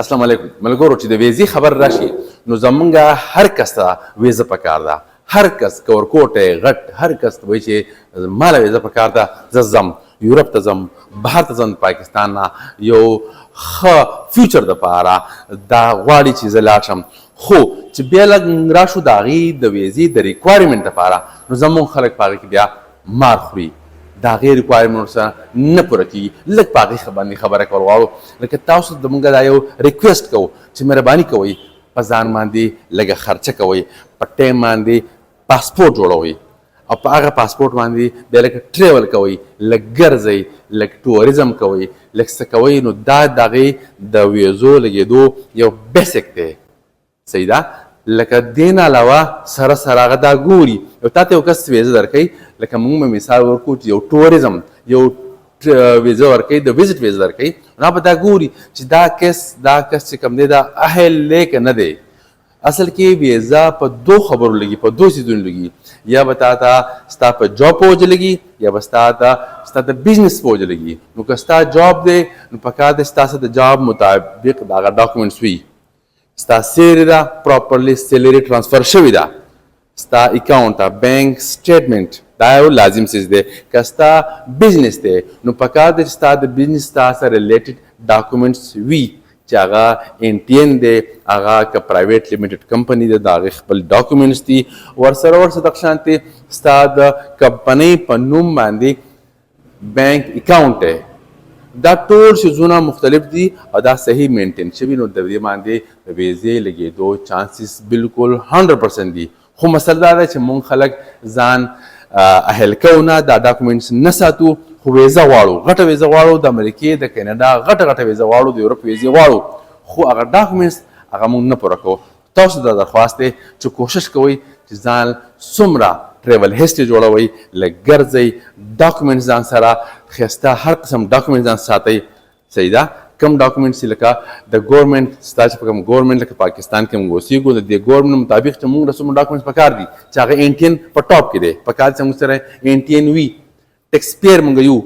السلام علیکم ملګرو چې د ویزې خبر راشي نو زمونږ هر کس ته ویزه پکار ده هر کس که ورکوټ غټ هر کس وایي چې ماله ویزه پکار ده زه ځم یورپ ته ځم بهر ته ځم پاکستان نه یو ښه فیوچر دپاره دا غواړي چې زه لاړ شم خو چې بیا لږ راشو د هغې د ویزې د ریکوایرمنټ دپاره نو زمونږ خلک په هغې کې بیا مار خوري د هغې ریکوایرمنټ سره نه پوره کېږي لږ په هغې باندې خبره کول غواړو لکه تاسو زموږ دا یو ریکویسټ کوو چې مهرباني کوئ په ځان باندې لږه خرچه کوئ په ټایم باندې پاسپورټ جوړوئ او په هغه پاسپورټ باندې بیا لږ ټریول کوئ لږ ګرځئ لږ ټوریزم کوئ لږ څه کوئ نو دا د هغې د ویزو لګېدو یو بیسک دی صحیح ده لکه دې نه علاوه سره سره هغه دا ګوري یو تا ته یو کس ویزه درکوي لکه موږ به مثال ورکړو چې یو ټوریزم یو ویزه ورکوي د ویزټ ویزه درکوي نو هغه به دا ګوري چې دا کس چې کوم دی دا اهل دی که نه دی اصل کې ویزه په دو خبرو لګي په دو څیزونو لګي یا به تا ته ستا په جاب په وجه لګي یا به ستا د بزنس په وجه لګي نو که ستا جاب دی نو پکار دی ستا سره د جاب مطابق د هغه ډاکومنټس وي ستا سیلري ده پراپرلی سیلري ټرانسفر شوې ده ستا اکاونټ ته بینک سټیټمنټ دا یو لازم څیز دی که ستا بزنس دی نو پکار دی چې ستا د بزنس ستا سره ریلیټډ ډاکومنټس وي چې هغه NTN دی هغه که پرایویټ لیمیټډ کمپنی ده د هغې خپل ډاکومنټس دي ورسره دغه شانتې ستا د کمپنۍ په نوم باندې بینک اکاونټ دی دا ټول شیزونه مختلف دي او دا صحیح مینټین شوي نو د دې باندې د ویزې لګېدو چانسز بالکل 100% دي خو مسله دا ده چې مونږ خلک ځان اهل کوو نه دا ډاکومنټس نه ساتو خو ویزه غواړو غټه ویزه غواړو د امریکې د کینیډا غټه ویزه غواړو د یورپ ویزې غواړو خو هغه ډاکومنټس هغه مونږ نه پوره کوو تاسو ته درخواست دی چې کوشش کوئ چې ځان څومره ټریول هیسټري جوړوئ لږ ګرځئ ډاکومنټس ځان سره ښایسته هر قسم ډاکومنټ ځان ساتئ صحیح ده کم ډاکومنټس چې لکه د ګورمنټ ستا چې په کوم ګورمنټ لکه پاکستان کې موږ اوسېږو د دې ګورمنټ مطابق چې موږ له څومره ډاکومنټس پکار دي چې هغه NTN په ټاپ کې دی پکار چې موږ سره NTN وي ټیکس پییر موږ یو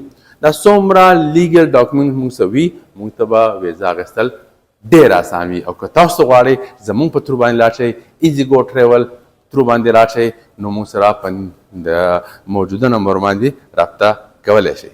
دا څومره لیګل ډاکومنټ موږ سره وي موږ ته به ویزه اخیستل ډېر اسان وي او که تاسو غواړئ زموږ په تھرو باندې لاړ شئ ایزي ګو ټریول تھرو باندې لاړ شئ نو موږ سره په د موجوده نمبر باندې رابطه کولی شئ